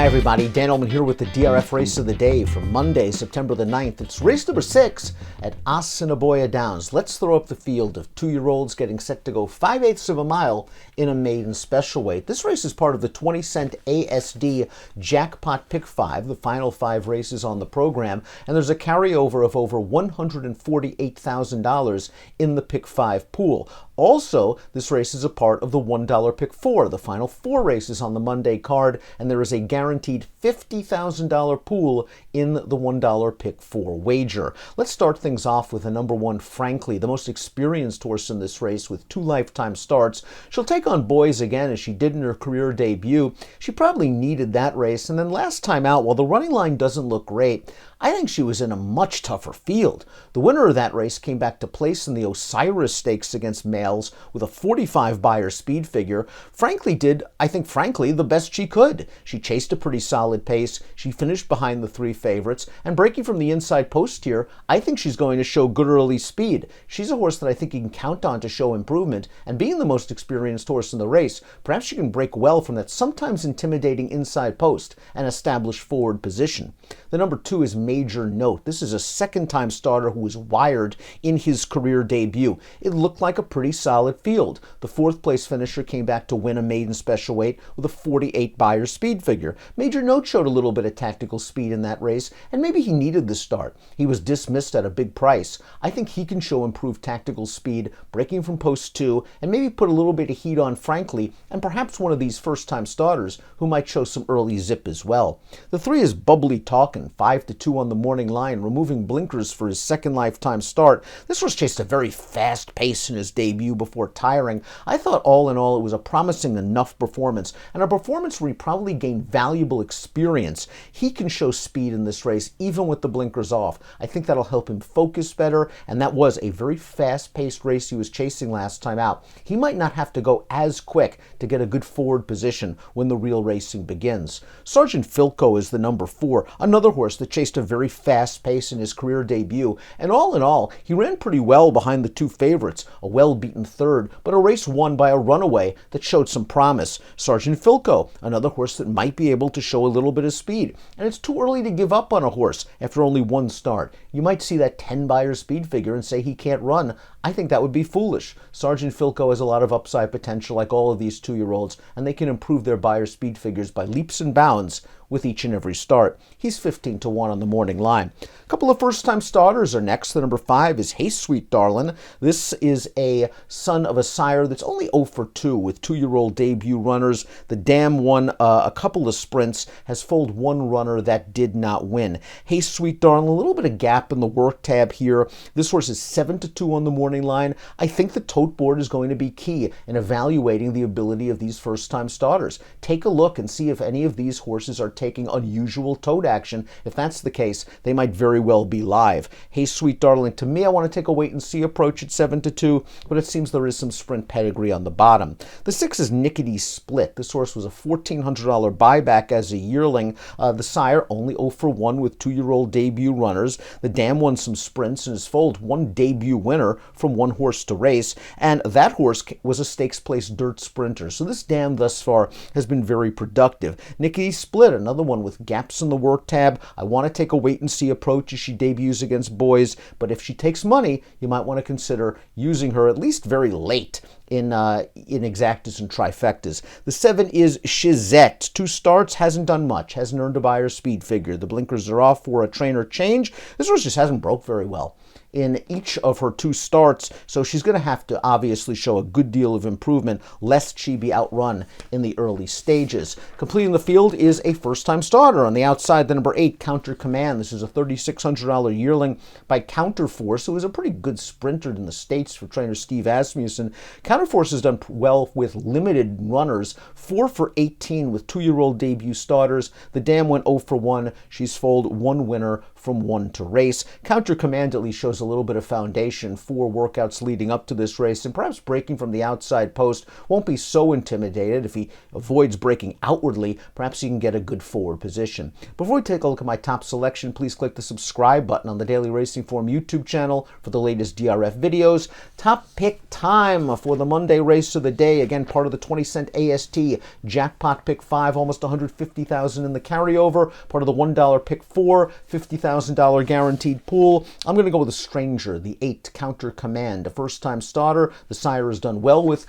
everybody, Dan Illman here with the DRF race of the day for Monday, September the 9th. It's race number 6 at Assiniboia Downs. Let's throw up the field of 2-year-olds getting set to go 5/8 of a mile in a maiden special weight. This race is part of the 20-cent ASD Jackpot Pick 5, the final 5 races on the program, and there's a carryover of over $148,000 in the Pick 5 pool. Also, this race is a part of the $1 Pick 4, the final 4 races on the Monday card, and there is a guaranteed $50,000 pool in the $1 Pick 4 wager. Let's start things off with the number 1, Frankly, the most experienced horse in this race with 2 lifetime starts. She'll take on boys again as she did in her career debut. She probably needed that race, and then last time out, while the running line doesn't look great, I think she was in a much tougher field. The winner of that race came back to place in the Osiris Stakes against males with a 45 Beyer speed figure. Frankly did, I think frankly, the best she could. She chased a pretty solid pace, she finished behind the 3 favorites, and breaking from the inside post here, I think she's going to show good early speed. She's a horse that I think you can count on to show improvement, and being the most experienced horse in the race, perhaps she can break well from that sometimes intimidating inside post and establish forward position. The number 2 is Major Note. This is a second-time starter who was wired in his career debut. It looked like a pretty solid field. The 4th place finisher came back to win a maiden special weight with a 48 Beyer speed figure. Major Note showed a little bit of tactical speed in that race, and maybe he needed the start. He was dismissed at a big price. I think he can show improved tactical speed, breaking from post 2, and maybe put a little bit of heat on Frankly, and perhaps one of these first-time starters who might show some early zip as well. The 3 is Bubbly Talkin', 5-2 on the morning line, removing blinkers for his second lifetime start. This horse chased a very fast pace in his debut before tiring. I thought all in all it was a promising enough performance, and a performance where he probably gained valuable experience. He can show speed in this race even with the blinkers off. I think that'll help him focus better, and that was a very fast-paced race he was chasing last time out. He might not have to go as quick to get a good forward position when the real racing begins. Sergeant Philco is the number 4, another horse that chased a very fast pace in his career debut, and all in all, he ran pretty well behind the 2 favorites, a well-beaten 3rd, but a race won by a runaway that showed some promise. Sergeant Philco, another horse that might be able to show a little bit of speed, and it's too early to give up on a horse after only 1 start. You might see that 10 Beyer speed figure and say he can't run. I think that would be foolish. Sergeant Philco has a lot of upside potential like all of these 2-year-olds, and they can improve their Beyer speed figures by leaps and bounds with each and every start. He's 15-1 on the morning line. A couple of first-time starters are next. The number 5 is Hey Sweet Darlin'. This is a son of a sire that's only 0-2 with 2-year-old debut runners. The dam won a couple of sprints, has foaled 1 runner that did not win. Hey Sweet Darlin', a little bit of gap in the work tab here. This horse is 7-2 on the morning line. I think the tote board is going to be key in evaluating the ability of these first-time starters. Take a look and see if any of these horses are taking unusual tote action. If that's the case, they might very well be live. Hey Sweet Darling, to me, I want to take a wait-and-see approach at 7-2, but it seems there is some sprint pedigree on the bottom. The 6 is Nickety Split. This horse was a $1,400 buyback as a yearling. The sire only 0-1 with 2-year-old debut runners. The dam won some sprints and has foaled 1 debut winner from 1 horse to race, and that horse was a stakes place dirt sprinter. So this dam thus far has been very productive. Nickety Split, another one with gaps in the work tab. I want to take a wait-and-see approach as she debuts against boys, but if she takes money, you might want to consider using her at least very late in exactas and trifectas. The 7 is Shizette. 2 starts, hasn't done much, hasn't earned a Beyer speed figure. The blinkers are off for a trainer change. This horse just hasn't broke very well in each of her 2 starts, so she's going to have to obviously show a good deal of improvement lest she be outrun in the early stages. Completing the field is a first-time starter. On the outside, the number 8, Counter Command. This is a $3,600 yearling by Counterforce, who is a pretty good sprinter in the States for trainer Steve Asmussen. Counterforce has done well with limited runners, 4-18 with 2-year-old debut starters. The dam went 0-1. She's foaled 1 winner from 1 to race. Counter Command at least shows a little bit of foundation for workouts leading up to this race, and perhaps breaking from the outside post won't be so intimidated. If he avoids breaking outwardly, perhaps he can get a good forward position. Before we take a look at my top selection, please click the subscribe button on the Daily Racing Form YouTube channel for the latest DRF videos. Top pick time for the Monday race of the day. Again, part of the 20-cent AST jackpot pick 5, almost $150,000 in the carryover. Part of the $1 pick 4, $50,000 guaranteed pool. I'm going to go with a stranger, the 8 Counter Command, a first-time starter. The sire has done well with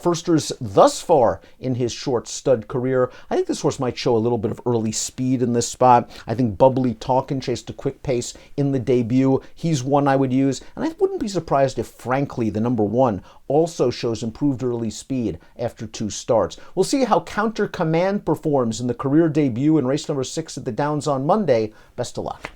firsters thus far in his short stud career. I think this horse might show a little bit of early speed in this spot. I think Bubbly Talkin' chased a quick pace in the debut. He's one I would use, and I wouldn't be surprised if, frankly, the number 1 also shows improved early speed after 2 starts. We'll see how Counter Command performs in the career debut in race number 6 at the Downs on Monday. Best of luck.